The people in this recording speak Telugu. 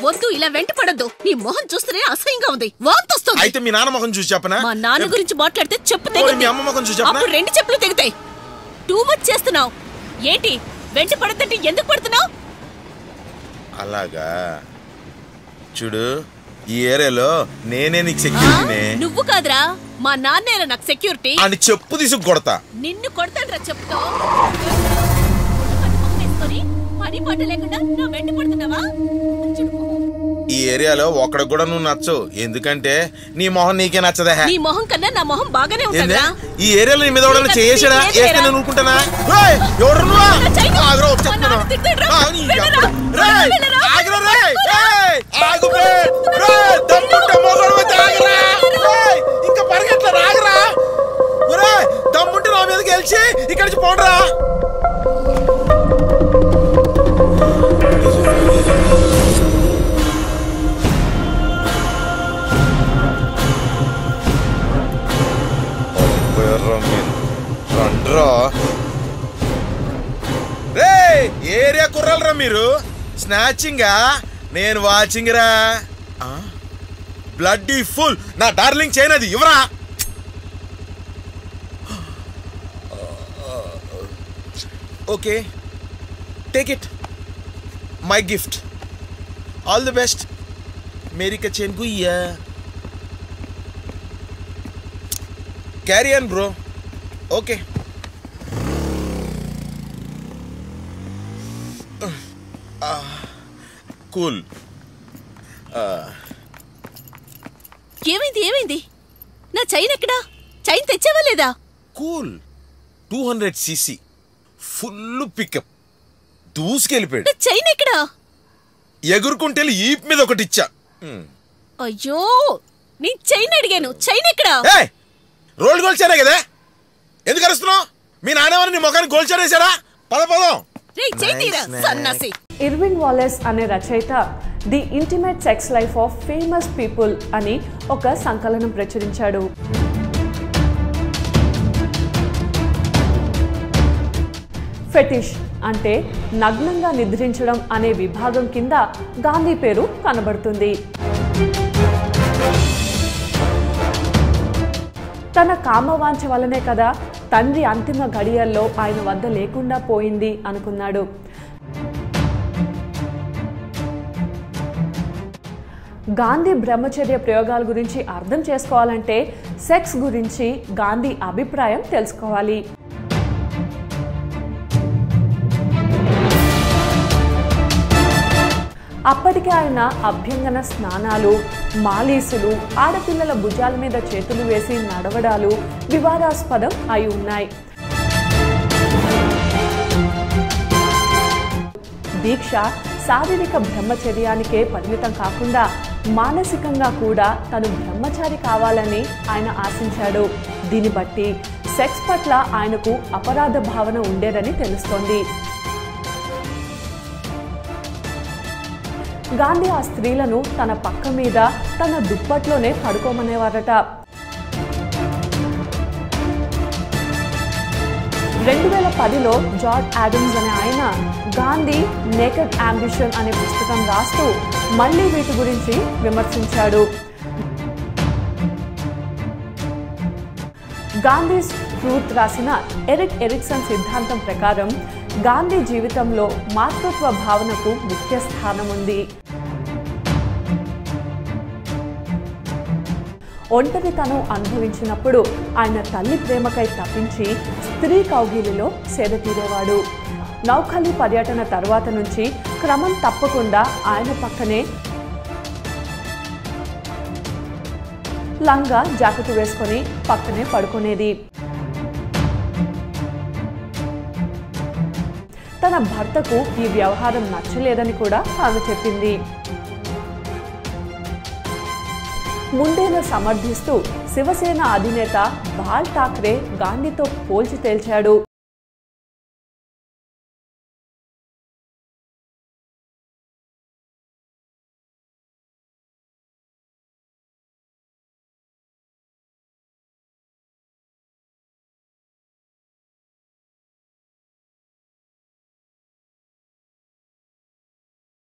వద్దు, ఇలా వెంట పడద్దు. నీ మొహం చూస్తేనే అసహ్యంగా ఉంది, వాంతొస్తుంది. అయితే మీ నాన్న మొహం చూసి చెప్పనా? మా నాన్న గురించి మాట్లాడితే చెప్పు తెగుతాయి. మీ అమ్మ మొహం చూసి చెప్పనా? అప్పుడు రెండు చెప్పులు తెగుతాయి. టూ మచ్ చేస్తున్నావు. ఏంటి వెంట పడద్దంటే ఎందుకు పడుతున్నావు? అలాగా చూడు, ఈ ఏరియాలో నేనే నీకు సెక్యూరిటీనే. నువ్వు కాదురా, మా నాన్నేరా నాకు సెక్యూరిటీ. అని చెప్పు తీసుకు కొడతా. నిన్ను కొడతాను రా చెప్పుతో. పని పాట లేకుండా నా వెంట పడుతున్నావా? ఈ ఏరియాలో ఒక్కడికి కూడా నువ్వు నచ్చవు, ఎందుకంటే నీ మొహం నీకే నచ్చదా? నీ మొహం కన్నా నా మొహం బాగానే ఉంటుందా? ఈ ఏరియాలో నీ మీద ఎవడన్నా చేసాడా? వేస్తే నేను ఊరుకుంటానా? ఇంకా పరిగెట్ల రాగరా, దమ్ముంటే నా మీద గెలిచి ఇక్కడి నుంచి పోండ్రా. ఏరియా కుర్రాలరా మీరు, స్నాచింగా? నేను వాచింగ్ రా. బ్లడ్ ఫుల్ నా డార్లింగ్ చేయనది ఇవరా. Okay, take it, my gift. All the best. మేరీ కా చైన్ గుయ్యా. Carry on bro. Okay. Cool. ఏమైంది? నా చైన్ ఎక్కడా? చైన్ తెచ్చావా లేదా? కూల్. 200cc ఫుల్ పికప్, దూసుకెళ్ళిపోయాడు. చైన్ ఎక్కడా? ఎగురుకుంటే ఈప్ మీద ఒకటి ఇచ్చా. అయ్యో, నీ చైన్ అడిగాను, చైన్ ఎక్కడా? రోల్ గోల్ చేయరా కదా, ఎందుకు అరుస్తున్నావు? మీ నాన్నవారు నీ ముఖానికి గోల్ చేరేసాడా? పదం. ఇర్విన్ వాలెస్ అనే రచయిత the intimate sex life of famous people అని ఒక సంకలనం ప్రచురించాడు. ఫెటిష్ అంటే నగ్నంగా నిద్రించడం అనే విభాగం కింద గాంధీ పేరు కనబడుతుంది. తన కామవాంఛ వల్లనే కదా తండ్రి అంతిమ గడియల్లో ఆయన వద్ద లేకుండా పోయింది అనుకున్నాడు. గాంధీ బ్రహ్మచర్య ప్రయోగాల గురించి అర్థం చేసుకోవాలంటే సెక్స్ గురించి గాంధీ అభిప్రాయం తెలుసుకోవాలి. అప్పటికే ఆయన అభ్యంగన స్నానాలు, మాలీసులు, ఆడపిల్లల భుజాల మీద చేతులు వేసి నడవడాలు వివాదాస్పదం అయి ఉన్నాయి. దీక్ష శారీరక బ్రహ్మచర్యానికే పరిమితం కాకుండా మానసికంగా కూడా తను బ్రహ్మచారి కావాలని ఆయన ఆశించాడు. దీన్ని బట్టి సెక్స్ పట్ల ఆయనకు అపరాధ భావన ఉండేదని తెలుస్తోంది. గాంధీ ఆ స్త్రీలను తన పక్క మీద తన దుప్పట్లోనే పడుకోమనేవారట. 2010లో జార్జ్ ఆడమ్స్ అనే ఆయన గాంధీ నేకెడ్ అంబిషన్ అనే పుస్తకం రాస్తూ మళ్లీ వీటి గురించి విమర్శించాడు. గాంధీస్ ట్రూత్ రాసిన ఎరిక్ ఎరిక్సన్ సిద్ధాంతం ప్రకారం గాంధీ జీవితంలో మాతృత్వ భావనకు ముఖ్య స్థానం ఉంది. ఒంటరితనం అనుభవించినప్పుడు ఆయన తల్లి ప్రేమకై తప్పించి స్త్రీ కౌగిలిలో సేద తీరేవాడు. నౌఖలి పర్యటన తర్వాత నుంచి క్రమం తప్పకుండా ఆయన పక్కనే లంగా జాకెట్ వేసుకొని పక్కనే పడుకునేది. తన భర్తకు ఈ వ్యవహారం నచ్చలేదని కూడా ఆమె చెప్పింది. ముందేను సమర్థిస్తూ శివసేన అధినేత బాల్ ఠాక్రే గాంధీతో పోల్చి తేల్చాడు.